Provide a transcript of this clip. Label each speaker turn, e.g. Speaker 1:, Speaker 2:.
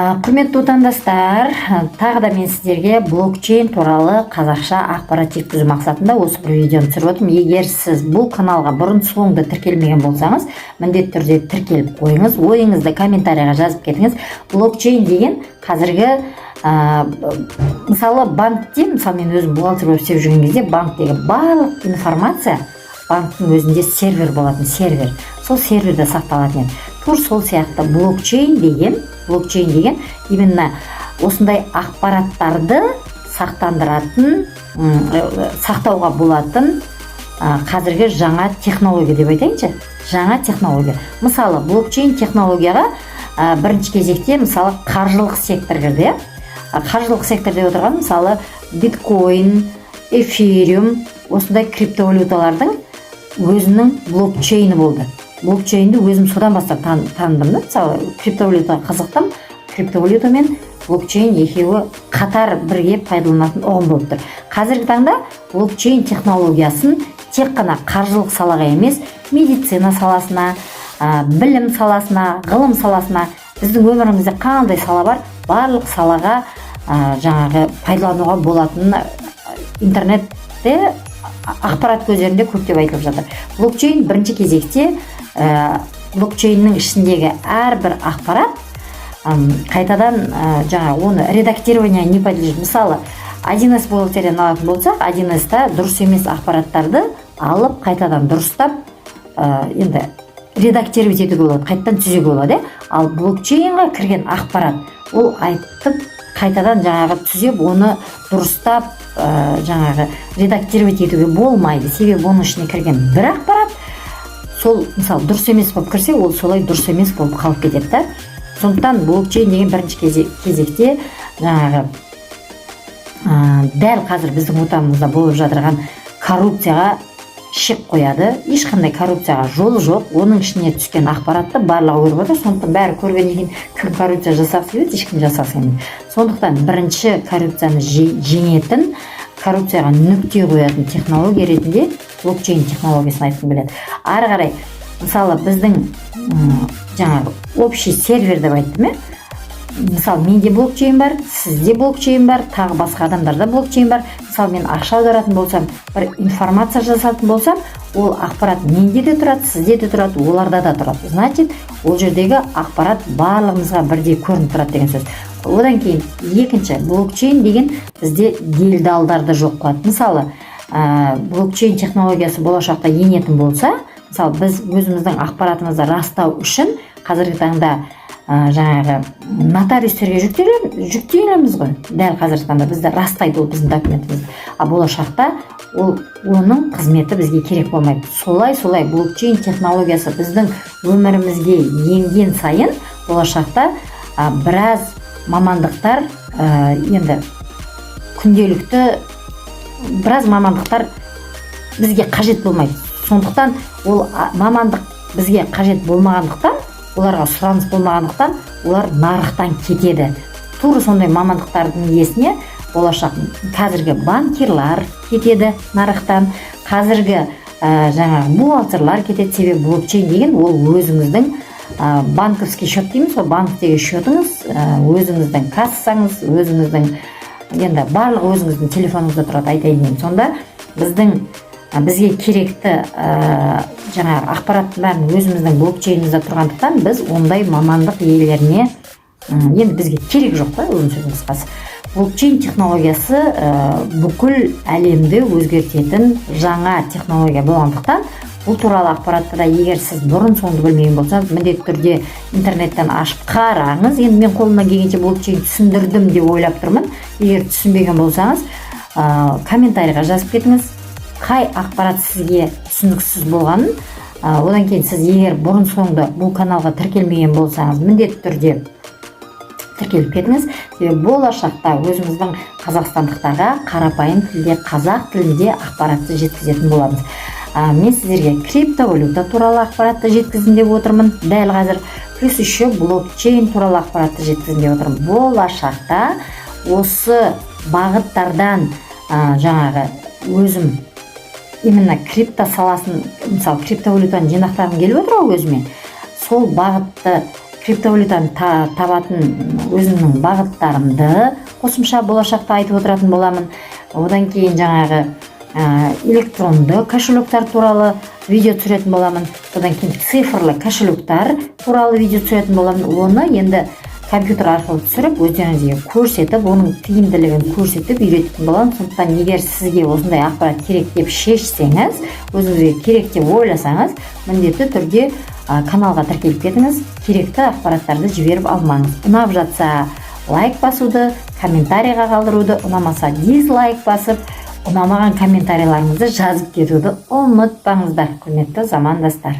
Speaker 1: Құрметті отандастар, тағы да мен сіздерге блокчейн туралы қазақша ақпарат жеткізу мақсатында осы бір видеоны түсіріп отырмын. Егер сіз бұл каналға бұрын соңды тіркелмеген болсаңыз, міндетті түрде тіркеліп қойыңыз, ойыңызды комментарийға жазып кетіңіз. Блокчейн деген қазіргі мысалы банкте, мысалы мен өзім бухгалтер болып істеп жүрген кезде банктегі барлық информация банктың өзінде сервер болатын, сервер. Сол серверде сақталатын еді. Тур сол сияқты блокчейн деген именно осындай ақпараттарды сақтандыратын, сақтауға болатын қазіргі жаңа технология деп айтайыншы. Жаңа технология. Мысалы, блокчейн технологияға бірінші кезекте мысалы қаржылық сектор кірді. Қаржылық сектор деп отырған мысалы биткоин, эфириум, осындай криптовалюталардың өзінің блокчейні болды. Блокчейнді өзім содан бастап таныдым. Мысалы, криптовалютаға қызықтым. Криптовалюта мен блокчейн екеуі қатар бірге пайдаланатын ұғым болып тұр. Қазіргі таңда блокчейн технологиясын тек қана қаржылық салаға емес, медицина саласына, білім саласына, ғылым саласына, біздің өмірімізде қандай сала бар, барлық салаға жаңағы пайдалануға болатынын интернетте ақпарат көздерінде көптеп айтылып жатыр. Блокчейн бірінші кезекте блокчейннің ішіндегі әрбір ақпарат қайтадан оны редактирование не подлежит. Мысалы, 1С бухгалтерияны алатын болсақ, 1С-та дұрыс емес ақпараттарды алып, қайтадан дұрыстап, енді редактировать етуге болады, қайтадан түзеуге болады. Ал блокчейнға кірген ақпарат, ол айтып, қайтадан жаңағы түзеп, оны дұрыстап, жаңағы редактировать етуге болмайды. Себебі оның ішіне кірген бір ақпарат, сол мысалы дұрыс емес болып кірсе, ол солай дұрыс емес болып қалып кетеді. Сондықтан блокчейн деген бірінші кезекте жаңағы дәл қазір біздің отанымызда болып жатырған коррупцияға шек қояды. Ешқандай коррупцияға жолы жоқ. Оның ішіне түскен ақпаратты барлығы көріп отыр. Сондықтан бәрі көргеннен кейін кім коррупция жасағысы келеді, ешкім жасағысы келмейді. Сондықтан бірінші коррупцияны жеңетін, коррупцияға нүкте қоятын технология ретінде блокчейн технологиясын айтқым келеді. Ары қарай, мысалы біздің жаңағы общий сервер деп айттым. Мысалы, менде блокчейн бар, сізде блокчейн бар, тағы басқа адамдарда блокчейн бар. Мысалы, мен ақша аударатын болсам, бір информация жасатын болсам, ол ақпарат менде де тұрады, сізде де тұрады, оларда да тұрады. Значит, ол жердегі ақпарат барлығымызға бірдей көрініп тұрады деген сөз. Одан кейін екінші, блокчейн деген бізде делдалдарды жоқ қылады. Мысалы, блокчейн технологиясы болашақта енетін болса, мысалы, біз өзіміздің ақпаратымызды растау үшін қазіргі таңда жаңағы нотариустерге жүктейміз ғой. Дәл қазіргі таңда бізді растайды, ол біздің документіміз. А болашақта оның қызметі бізге керек болмайды. Солай блокчейн технологиясы біздің өмірімізге енген сайын болашақта біраз мамандықтар енді күнделікті біраз мамандықтар бізге қажет болмайды. Сондықтан ол мамандық бізге қажет болмағандықтан, оларға сұраныс болмағандықтан, олар нарықтан кетеді. Тура сондай мамандықтардың иесіне болашақ қазіргі банкирлар кетеді нарықтан, қазіргі жаңағы бухгалтерлар кетеді. Себебі блокчейн деген ол өзіңіздің банковский счет дейміз, сол банктегі счетыңыз, өзіңіздің кассаңыз, өзіңіздің енді барлық өзіңіздің телефоныңызда тұрады, айтайын. Сонда бізге керекті жаңағы ақпараттың бәрін өзіміздің блокчейнімізде тұрғандықтан, біз ондай мамандық иелеріне енді бізге керек жоқ та, өзінің сөздің қысқасы. Блокчейн технологиясы бүкіл әлемді өзгертетін жаңа технология болғандықтан, бұл туралы ақпаратты да егер сіз бұрын соңды білмеген болсаңыз, міндетті түрде интернеттен ашып қараңыз. Енді мен қолымнан келгенше блокчейн түсіндірдім деп ойлап тұрмын. Егер түсінбеген болсаңыз, комментарийға жазып кетіңіз. Қай ақпарат сізге түсініксіз болғанын, одан кейін сіз егер бұрын соңды бұл каналға тіркелмеген болсаңыз, міндетті түрде тіркеліп кетіңіз. Болашақта өзіміздің қазақстандықтарға қарапайым тілде, қазақ тілінде ақпаратты жеткізетін боламыз. Мен сіздерге криптовалюта туралы ақпаратты жеткізім деп отырмын дәл қазір. Плюс еще блокчейн туралы ақпаратты жеткізім деп отырмын. Болашақта осы бағыттардан жаңағы өзім именно крипто саласын, мысалы криптовалютаны жинақтағым келіп отыр өзіме. Сол бағытты криптовалютаны табатын өзімнің бағыттарымды қосымша болашақта айтып отыратын боламын. Одан кейін жаңағы электронды кошелектар туралы видео түсіретін боламын. Одан кейін цифрлы кошелектар туралы видео түсіретін боламын. Оны енді компьютер арқылы түсіріп, өздеріңізге көрсетіп, оның тиімділігін көрсетіп үйрететін боламын. Сондықтан егер сізге осындай ақпарат керек деп шешсеңіз, өзіңізге керек деп ойласаңыз, міндетті түрде каналға тіркеліп кетіңіз, керекті ақпараттарды жіберіп алмаңыз. Ұнап жатса лайк басуды, комментарийға қалдыруды, ұнамаса дизлайк басып, ұнамаған комментарийларыңызды жазып кетуді ұмытпаңыздар, құрметті замандастар.